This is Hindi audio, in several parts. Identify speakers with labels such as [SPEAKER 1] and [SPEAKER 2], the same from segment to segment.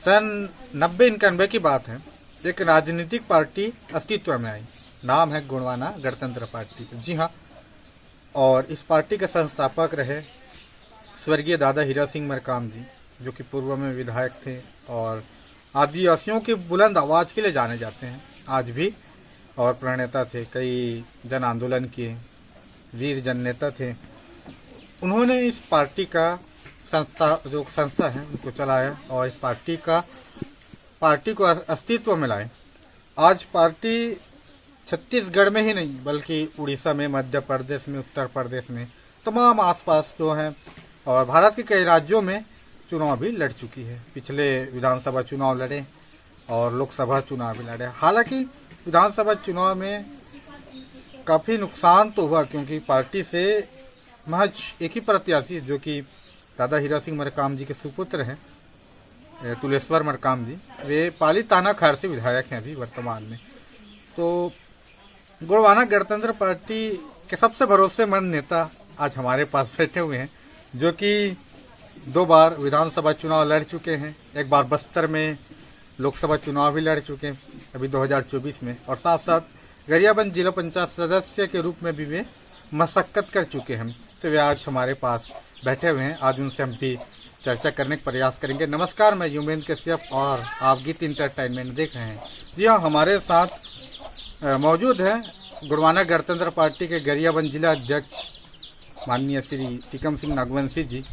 [SPEAKER 1] सन 90-91 की बात है। एक राजनीतिक पार्टी अस्तित्व में आई, नाम है गोंडवाना गणतंत्र पार्टी। जी हाँ, और इस पार्टी के संस्थापक रहे स्वर्गीय दादा हीरा सिंह मरकाम जी, जो कि पूर्व में विधायक थे और आदिवासियों की बुलंद आवाज के लिए जाने जाते हैं आज भी, और प्रणेता थे, कई जन आंदोलन किए, वीर जन नेता थे। उन्होंने इस पार्टी का संस्था है उनको चलाया और इस पार्टी को अस्तित्व में लाए। आज पार्टी छत्तीसगढ़ में ही नहीं बल्कि उड़ीसा में, मध्य प्रदेश में, उत्तर प्रदेश में, तमाम आसपास जो है और भारत के कई राज्यों में चुनाव भी लड़ चुकी है। पिछले विधानसभा चुनाव लड़े और लोकसभा चुनाव भी लड़े। हालांकि विधानसभा चुनाव में काफ़ी नुकसान तो हुआ, क्योंकि पार्टी से महज एक ही प्रत्याशी जो कि दादा हीरा सिंह मरकाम जी के सुपुत्र हैं, तुलेश्वर मरकाम जी, वे पाली तानाखार से विधायक हैं अभी वर्तमान में। तो गोंडवाना गणतंत्र पार्टी के सबसे भरोसेमंद नेता आज हमारे पास बैठे हुए हैं, जो कि 2 बार विधानसभा चुनाव लड़ चुके हैं, एक बार बस्तर में लोकसभा चुनाव भी लड़ चुके हैं अभी 2024 में, और साथ साथ गरियाबंद जिला पंचायत सदस्य के रूप में भी वे मशक्कत कर चुके हैं। तो वे आज हमारे पास बैठे हुए हैं। आज उनसे हम भी चर्चा करने का प्रयास करेंगे। नमस्कार, मैं युगेंद्र कश्यप और आप गीत इंटरटेनमेंट देख रहे हैं। जी हाँ, हमारे साथ मौजूद है गोंडवाना गणतंत्र पार्टी के गरियाबंद जिला अध्यक्ष माननीय श्री टीकम सिंह नागवंशी जी,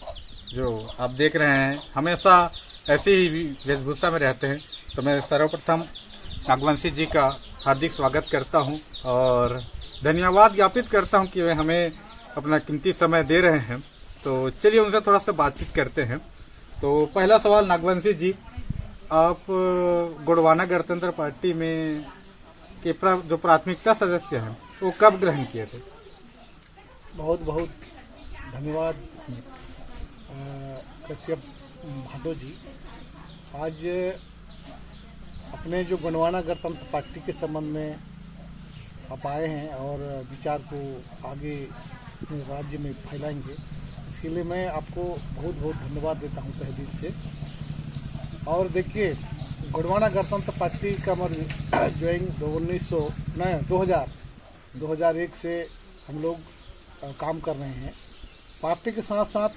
[SPEAKER 1] जो आप देख रहे हैं हमेशा ऐसी ही वेशभूषा में रहते हैं। तो मैं सर्वप्रथम नागवंशी जी का हार्दिक स्वागत करता हूं और धन्यवाद ज्ञापित करता हूं कि वे हमें अपना कीमती समय दे रहे हैं। तो चलिए उनसे थोड़ा सा बातचीत करते हैं। तो पहला सवाल नागवंशी जी, आप गोंडवाना गणतंत्र पार्टी में के जो प्राथमिकता सदस्य हैं वो कब ग्रहण किए थे?
[SPEAKER 2] बहुत बहुत धन्यवाद कश्यप भाटो जी। आज अपने जो गोंडवाना गणतंत्र पार्टी के संबंध में आप आए हैं और विचार को आगे राज्य में फैलाएंगे, इसके लिए मैं आपको बहुत बहुत धन्यवाद देता हूं तहे दिल से। और देखिए, गोंडवाना गणतंत्र पार्टी का ज्वाइन 2001 से हम लोग काम कर रहे हैं। पार्टी के साथ साथ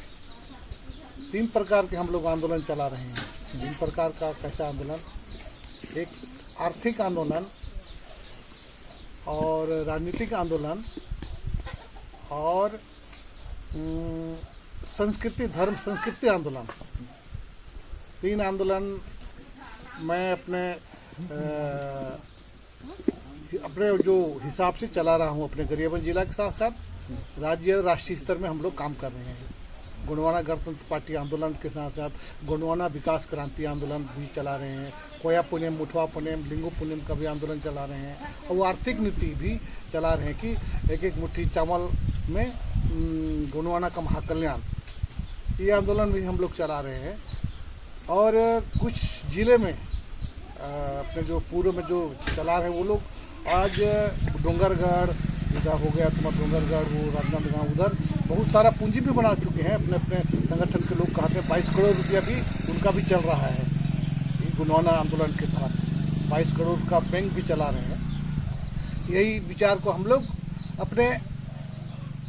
[SPEAKER 2] 3 प्रकार के हम लोग आंदोलन चला रहे हैं। 3 प्रकार का कैसा आंदोलन? एक आर्थिक आंदोलन और राजनीतिक आंदोलन और धर्म संस्कृति आंदोलन। 3 आंदोलन मैं अपने जो हिसाब से चला रहा हूँ। अपने गरियाबंद जिला के साथ साथ राज्य और राष्ट्रीय स्तर में हम लोग काम कर रहे हैं। गोंडवाना गणतंत्र पार्टी आंदोलन के साथ साथ गोंडवाना विकास क्रांति आंदोलन भी चला रहे हैं। कोया पुनेम, मुठवा पुनेम, लिंगो पुनेम का भी आंदोलन चला रहे हैं। और वो आर्थिक नीति भी चला रहे हैं कि एक एक मुट्ठी चावल में गोंडवाना का महाकल्याण, ये आंदोलन भी हम लोग चला रहे हैं। और कुछ जिले में अपने जो पूर्व में जो चला रहे हैं वो लोग आज डोंगरगढ़ इधर हो गया, तुम्हारा डोंगरगढ़, वो राजनांदगांव, उधर बहुत सारा पूंजी भी बना चुके हैं। अपने अपने संगठन के लोग कहते हैं 22 करोड़ रुपया भी उनका भी चल रहा है। गोंडवाना आंदोलन के तहत 22 करोड़ का बैंक भी चला रहे हैं। यही विचार को हम लोग अपने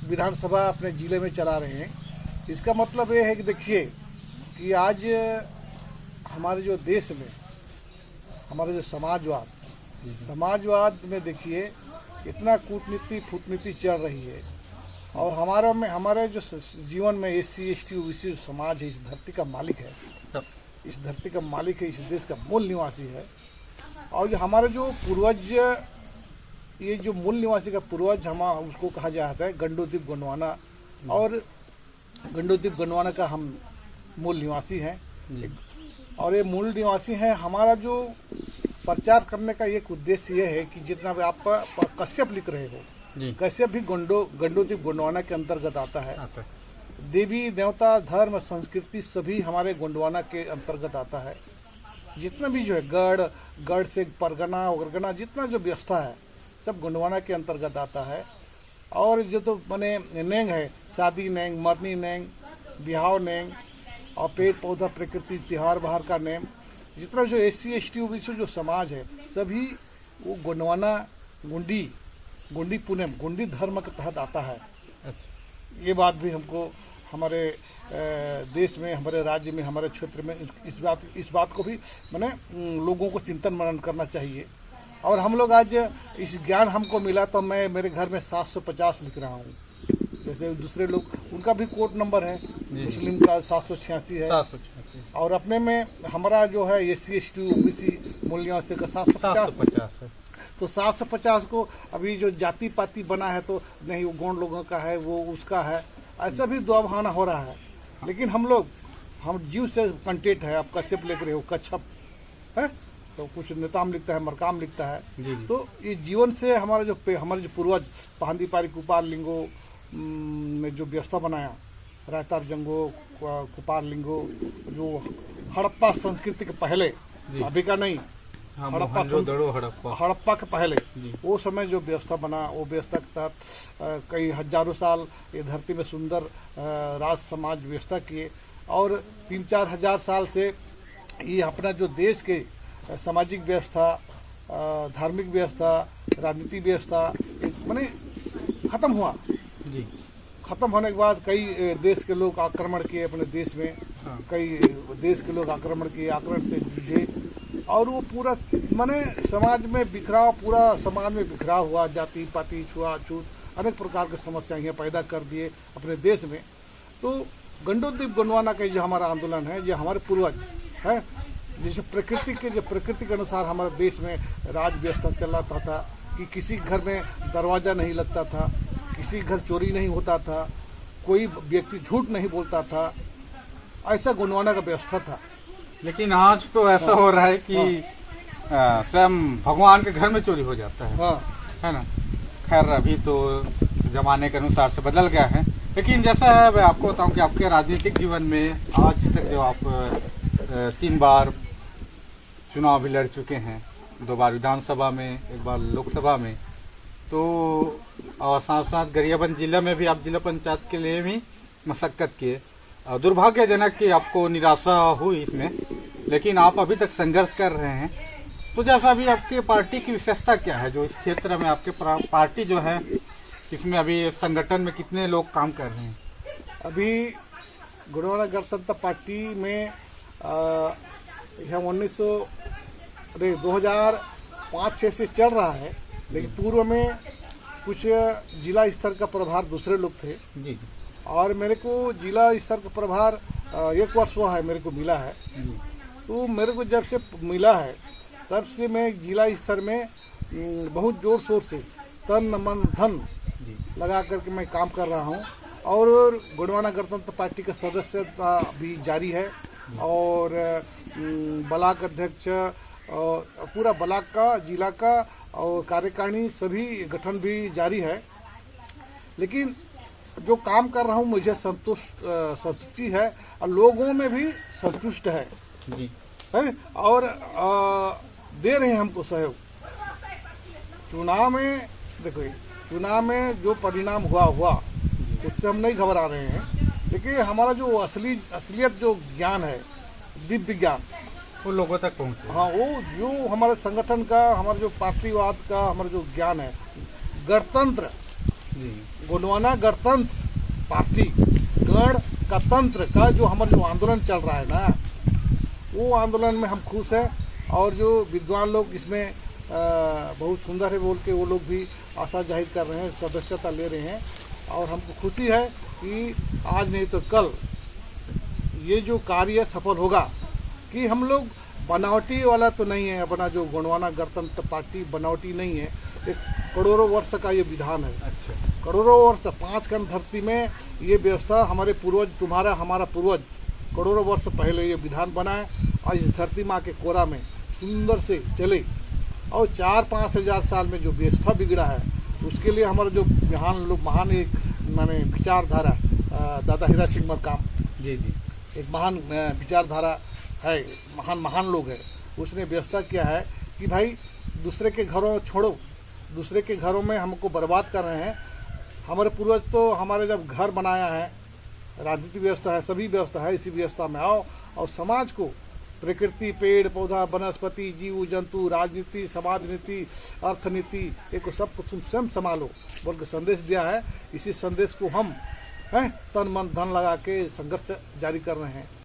[SPEAKER 2] विधानसभा अपने जिले में चला रहे हैं। इसका मतलब ये है कि देखिए कि आज हमारे जो देश में हमारे जो समाजवाद में देखिए इतना कूटनीति फूटनीति चल रही है। और हमारे जो जीवन में SC ST OBC समाज है, इस धरती का मालिक है, इस धरती का मालिक है, इस देश का मूल निवासी है। और जो हमारे जो पूर्वज, ये जो मूल निवासी का पूर्वज उसको कहा जाता है गंडोदीप गोंडवाना, और गंडोदीप गोंडवाना का हम मूल निवासी हैं। और ये मूल निवासी हैं। हमारा जो प्रचार करने का एक उद्देश्य ये है कि जितना भी आप कश्यप लिख रहे हो, कश्यप भी गंडोदीप गोंडवाना के अंतर्गत आता है। देवी देवता धर्म संस्कृति सभी हमारे गोंडवाना के अंतर्गत आता है। जितना भी जो है गढ़ से परगना जितना जो व्यवस्था है सब गोंडवाना के अंतर्गत आता है। और जो तो माने नेंग है, शादी नेंग, मरनी नेंग, बिहाव नेंग, और पेड़ पौधा प्रकृति त्योहार बाहर का नेम, जितना जो SC ST OBC जो समाज है सभी वो गोंडवाना गोंडी पुनम गोंडी धर्म के तहत आता है।
[SPEAKER 1] अच्छा।
[SPEAKER 2] ये बात भी हमको हमारे देश में, हमारे राज्य में, हमारे क्षेत्र में इस बात को भी माने लोगों को चिंतन मनन करना चाहिए। और हम लोग आज इस ज्ञान हमको मिला तो मैं मेरे घर में 750 लिख रहा हूँ। जैसे दूसरे लोग उनका भी कोड नंबर है, मुस्लिम का 786 है,
[SPEAKER 1] 786
[SPEAKER 2] और अपने में हमारा जो है SC ST OBC मूल्यों से का 750
[SPEAKER 1] है।
[SPEAKER 2] तो 750 को अभी जो जाति पाति बना है तो नहीं वो गौंड लोगों का है, वो उसका है, ऐसा भी दुआभाना हो रहा है। लेकिन हम जीव से कंटेंट है। आप कश्यप लेकर हो, कच्छप है तो कुछ नेताम लिखता है, मरकाम लिखता है।
[SPEAKER 1] जी।
[SPEAKER 2] तो ये जीवन से हमारे जो पूर्वज पहांदी पारी कुपार लिंगो ने जो व्यवस्था बनाया, रायतार जंगो कुपार लिंगो, जो हड़प्पा संस्कृति के पहले, अभी का नहीं, हड़प्पा के पहले वो समय जो व्यवस्था बना, वो व्यवस्था के तहत कई हजारों साल ये धरती में सुंदर राज समाज व्यवस्था किए। और 3-4 हजार साल से ये अपना जो देश के सामाजिक व्यवस्था, धार्मिक व्यवस्था, राजनीतिक व्यवस्था माने खत्म हुआ।
[SPEAKER 1] जी।
[SPEAKER 2] खत्म होने के बाद कई देश के लोग आक्रमण किए अपने देश में। हाँ। कई देश के लोग आक्रमण किए, आक्रमण से जूझे, और वो पूरा माने समाज में बिखराव, पूरा समाज में बिखराव हुआ। जाति पाति, छुआछूत, अनेक प्रकार की समस्याएं यहाँ पैदा कर दिए अपने देश में। तो गंडोद्वीप गोंडवाना का जो हमारा आंदोलन है, जो हमारे पूर्वज है, जैसे प्रकृति के अनुसार हमारे देश में राज व्यवस्था चलाता था कि किसी घर में दरवाजा नहीं लगता था, किसी घर चोरी नहीं होता था, कोई व्यक्ति झूठ नहीं बोलता था, ऐसा गोंडवाना का व्यवस्था था।
[SPEAKER 1] लेकिन आज तो ऐसा हो रहा है कि स्वयं भगवान के घर में चोरी हो जाता है। है ना। खैर अभी तो जमाने के अनुसार से बदल गया है। लेकिन जैसा है मैं आपको बताऊं कि आपके राजनीतिक जीवन में आज तक जो आप 3 बार चुनाव भी लड़ चुके हैं, 2 बार विधानसभा में, 1 बार लोकसभा में, तो और साथ साथ गरियाबंद जिला में भी आप जिला पंचायत के लिए भी मशक्कत किए। दुर्भाग्यजनक कि आपको निराशा हुई इसमें, लेकिन आप अभी तक संघर्ष कर रहे हैं। तो जैसा अभी आपके पार्टी की विशेषता क्या है जो इस क्षेत्र में आपके पार्टी जो है, इसमें अभी संगठन में कितने लोग काम कर रहे हैं?
[SPEAKER 2] अभी गोंडवाना गणतंत्र पार्टी में 2005-6 से चल रहा है। लेकिन पूर्व में कुछ जिला स्तर का प्रभार दूसरे लोग थे
[SPEAKER 1] जी।
[SPEAKER 2] और मेरे को जिला स्तर का प्रभार 1 वर्ष हुआ है मेरे को मिला है। तो मेरे को जब से मिला है तब से मैं जिला स्तर में बहुत जोर शोर से तन मन धन लगा करके मैं काम कर रहा हूँ। और गोंडवाना गणतंत्र पार्टी का सदस्यता भी जारी है और ब्लॉक अध्यक्ष और पूरा ब्लॉक का, जिला का और कार्यकारिणी सभी गठन भी जारी है। लेकिन जो काम कर रहा हूँ मुझे संतुष्टि है और लोगों में भी संतुष्ट है
[SPEAKER 1] जी।
[SPEAKER 2] है और दे रहे हैं हमको सहयोग। चुनाव में देखो, चुनाव में जो परिणाम हुआ उससे हम नहीं घबरा रहे हैं। लेकिन हमारा जो असलियत जो ज्ञान है, दिव्य ज्ञान,
[SPEAKER 1] वो लोगों तक पहुँचे।
[SPEAKER 2] हाँ, वो जो हमारे संगठन का, हमारा जो पार्टीवाद का हमारा जो ज्ञान है, गणतंत्र गोंडवाना गणतंत्र पार्टी, गण का तंत्र का जो हमारा जो आंदोलन चल रहा है ना, वो आंदोलन में हम खुश हैं। और जो विद्वान लोग इसमें बहुत सुंदर है बोल के वो लोग भी आशा जाहिर कर रहे हैं, सदस्यता ले रहे हैं। और हमको खुशी है कि आज नहीं तो कल ये जो कार्य सफल होगा। कि हम लोग बनावटी वाला तो नहीं है, अपना जो गोंडवाना गणतंत्र पार्टी बनावटी नहीं है। एक करोड़ों वर्ष का ये विधान है।
[SPEAKER 1] अच्छा।
[SPEAKER 2] करोड़ों वर्ष 5 खंड धरती में ये व्यवस्था हमारे पूर्वज, तुम्हारा हमारा पूर्वज करोड़ों वर्ष पहले ये विधान बनाए और इस धरती माँ के कोरा में सुंदर से चले। और 4-5 हजार साल में जो व्यवस्था बिगड़ा है उसके लिए हमारा जो महान एक माने विचारधारा दादा हीरा सिंह मरकाम
[SPEAKER 1] जी,
[SPEAKER 2] एक महान विचारधारा है, महान लोग है। उसने व्यवस्था किया है कि भाई दूसरे के घरों छोड़ो, दूसरे के घरों में हमको बर्बाद कर रहे हैं। हमारे पूर्वज तो हमारे जब घर बनाया है, राजनीतिक व्यवस्था है, सभी व्यवस्था है, इसी व्यवस्था में आओ और समाज को प्रकृति, पेड़ पौधा, वनस्पति, जीव जंतु, राजनीति, समाज नीति, अर्थनीति, एक सब कुछ तुम स्वयं संभालो बोल के संदेश दिया है। इसी संदेश को हम तन मन धन लगा के संघर्ष जारी कर रहे हैं।